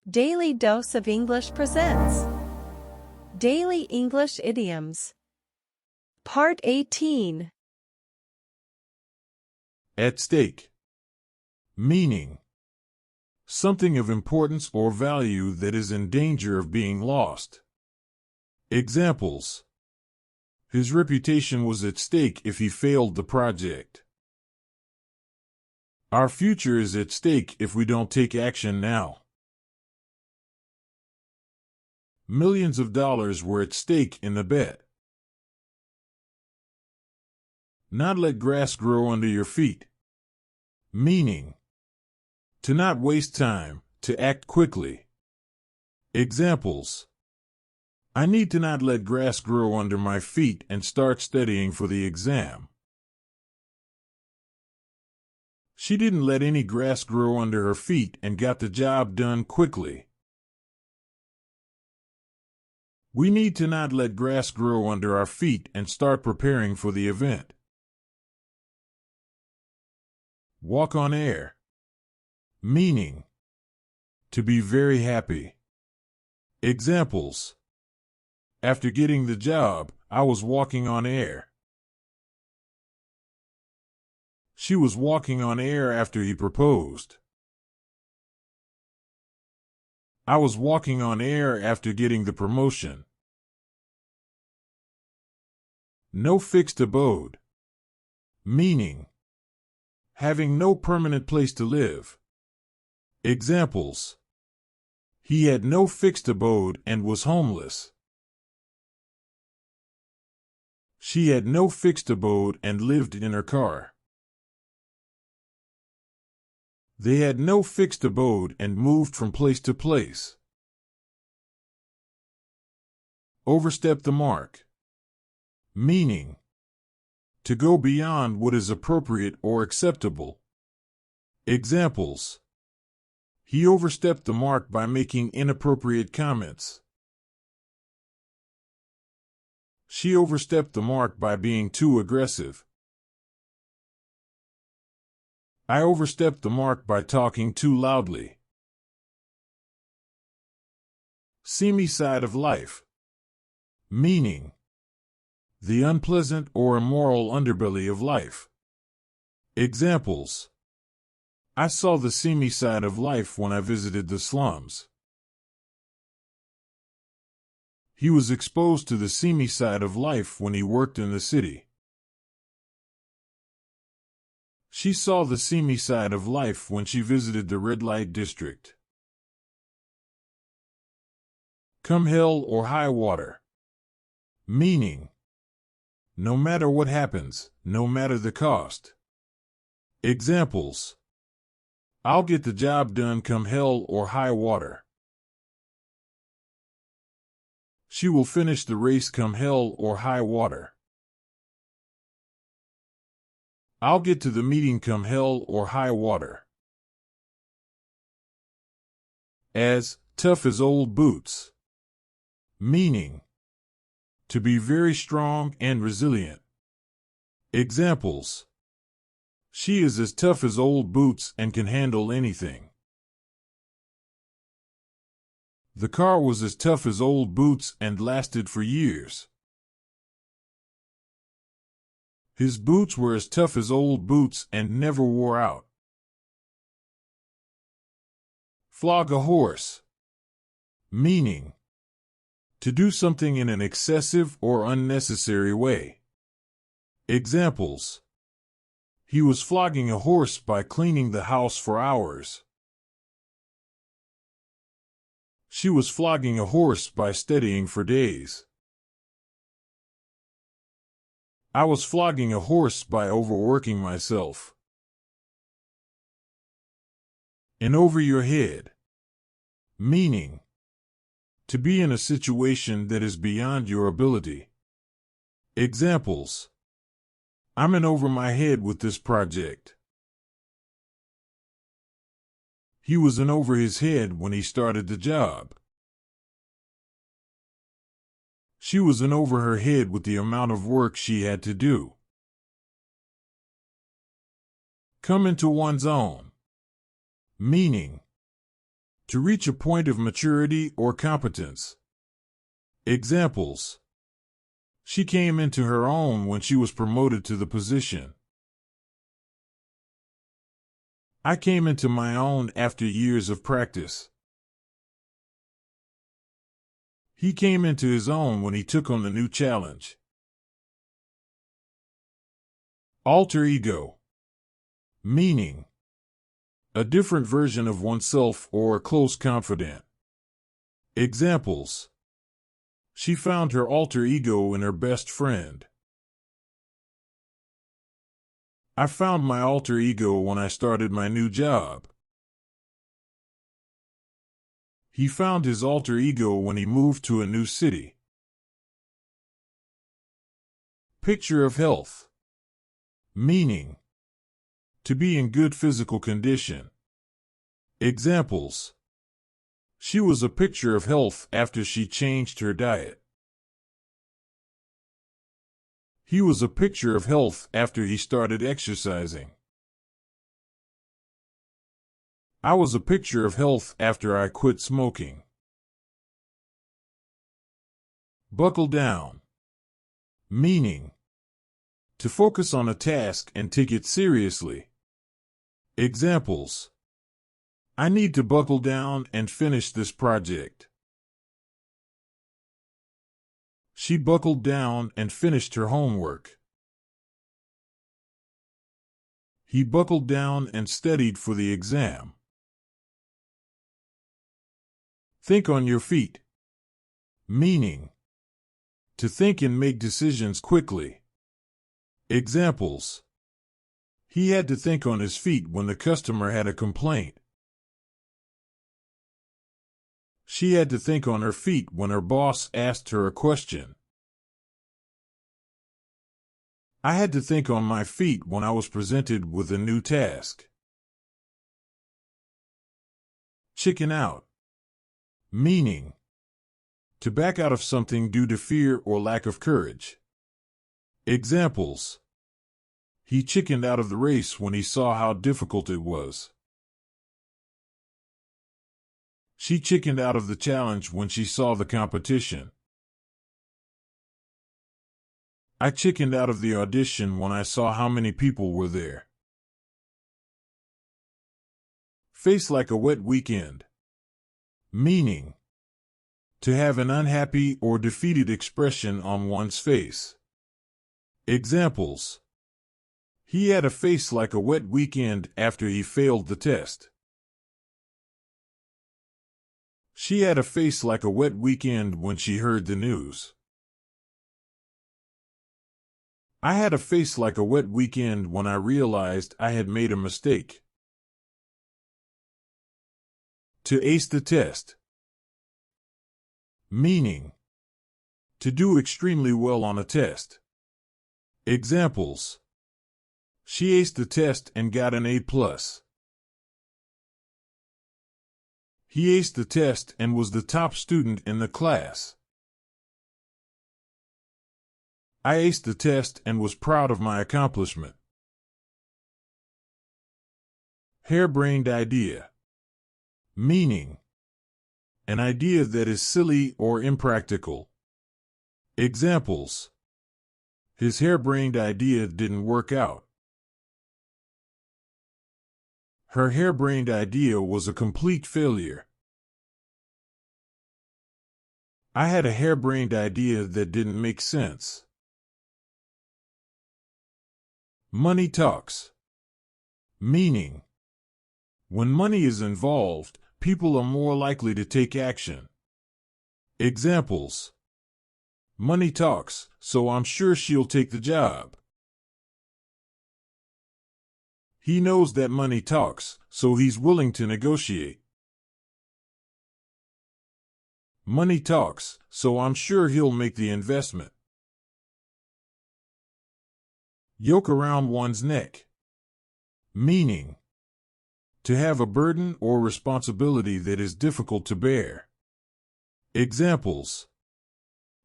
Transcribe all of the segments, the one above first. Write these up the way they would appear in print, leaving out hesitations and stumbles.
Daily Dose of English presents Daily English Idioms. Part 18. At stake. Meaning: something of importance or value that is in danger of being lost. Examples: his reputation was at stake if he failed the project. Our future is at stake if we don't take action now. Millions of dollars were at stake in the bet. Not let grass grow under your feet. Meaning: to not waste time, to act quickly. Examples: I need to not let grass grow under my feet and start studying for the exam. She didn't let any grass grow under her feet and got the job done quickly. We need to not let grass grow under our feet and start preparing for the event. Walk on air. Meaning: to be very happy. Examples: after getting the job, I was walking on air. She was walking on air after he proposed. I was walking on air after getting the promotion. No fixed abode. Meaning: having no permanent place to live. Examples: he had no fixed abode and was homeless. She had no fixed abode and lived in her car. They had no fixed abode and moved from place to place. Overstep the mark. Meaning: to go beyond what is appropriate or acceptable. Examples: he overstepped the mark by making inappropriate comments. She overstepped the mark by being too aggressive. I overstepped the mark by talking too loudly. Seamy side of life. Meaning: the unpleasant or immoral underbelly of life. Examples: I saw the seamy side of life when I visited the slums. He was exposed to the seamy side of life when he worked in the city. She saw the seamy side of life when she visited the red light district. Come hell or high water. Meaning: no matter what happens, no matter the cost. Examples: I'll get the job done come hell or high water. She will finish the race come hell or high water. I'll get to the meeting come hell or high water. As tough as old boots. Meaning: to be very strong and resilient. Examples: she is as tough as old boots and can handle anything. The car was as tough as old boots and lasted for years. His boots were as tough as old boots and never wore out. Flog a horse. Meaning: to do something in an excessive or unnecessary way. Examples: he was flogging a horse by cleaning the house for hours. She was flogging a horse by studying for days. I was flogging a horse by overworking myself. In over your head. Meaning: to be in a situation that is beyond your ability. Examples: I'm in over my head with this project. He was in over his head when he started the job. She was in over her head with the amount of work she had to do. Come into one's own. Meaning: To reach a point of maturity or competence. Examples. She came into her own when she was promoted to the position. I came into my own after years of practice. He came into his own when he took on the new challenge. Alter ego. Meaning. A different version of oneself or a close confidant. Examples. She found her alter ego in her best friend. I found my alter ego when I started my new job. He found his alter ego when he moved to a new city. Picture of health. Meaning. To be in good physical condition. Examples. She was a picture of health after she changed her diet. He was a picture of health after he started exercising. I was a picture of health after I quit smoking. Buckle down. Meaning. To focus on a task and take it seriously. Examples. I need to buckle down and finish this project. She buckled down and finished her homework. He buckled down and studied for the exam. Think on your feet. Meaning. To think and make decisions quickly. Examples. He had to think on his feet when the customer had a complaint. She had to think on her feet when her boss asked her a question. I had to think on my feet when I was presented with a new task. Chicken out. Meaning. To back out of something due to fear or lack of courage. Examples. He chickened out of the race when he saw how difficult it was. She chickened out of the challenge when she saw the competition. I chickened out of the audition when I saw how many people were there. Face like a wet weekend. Meaning. To have an unhappy or defeated expression on one's face. Examples. He had a face like a wet weekend after he failed the test. She had a face like a wet weekend when she heard the news. I had a face like a wet weekend when I realized I had made a mistake. To ace the test. Meaning. To do extremely well on a test. Examples. She aced the test and got an A+. He aced the test and was the top student in the class. I aced the test and was proud of my accomplishment. Harebrained idea. Meaning. An idea that is silly or impractical. Examples. His harebrained idea didn't work out. Her harebrained idea was a complete failure. I had a harebrained idea that didn't make sense. Money talks. Meaning. When money is involved, people are more likely to take action. Examples. Money talks, so I'm sure she'll take the job. He knows that money talks, so he's willing to negotiate. Money talks, so I'm sure he'll make the investment. Yoke around one's neck. Meaning. To have a burden or responsibility that is difficult to bear. Examples.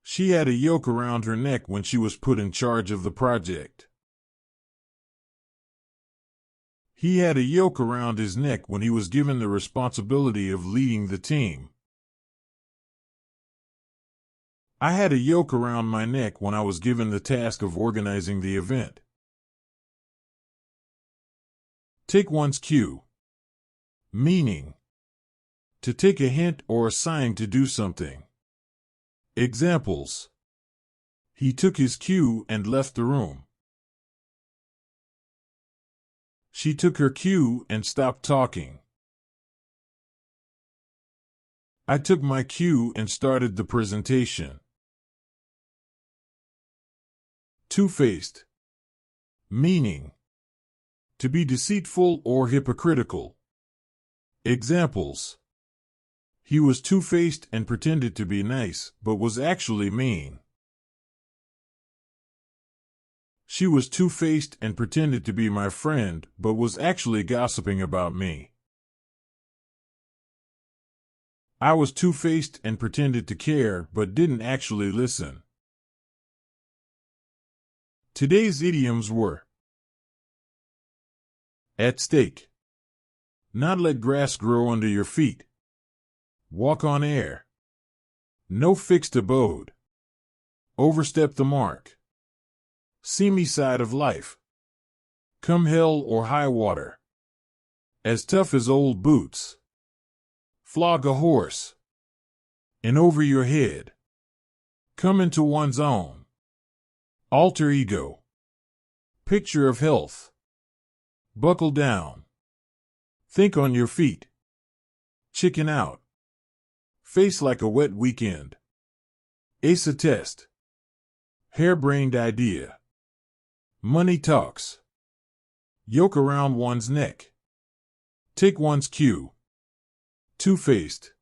She had a yoke around her neck when she was put in charge of the project. He had a yoke around his neck when he was given the responsibility of leading the team. I had a yoke around my neck when I was given the task of organizing the event. Take one's cue. Meaning: to take a hint or a sign to do something. Examples: he took his cue and left the room. She took her cue and stopped talking. I took my cue and started the presentation. Two-faced. Meaning: to be deceitful or hypocritical. Examples: he was two-faced and pretended to be nice, but was actually mean. She was two-faced and pretended to be my friend, but was actually gossiping about me. I was two-faced and pretended to care, but didn't actually listen. Today's idioms were: at stake, not let grass grow under your feet, walk on air, no fixed abode, overstep the mark, seamy side of life, come hell or high water, as tough as old boots, flog a horse, and over your head, come into one's own, alter ego, picture of health, buckle down, think on your feet, chicken out, face like a wet weekend, ace a test, harebrained idea, money talks, yoke around one's neck, take one's cue, two-faced.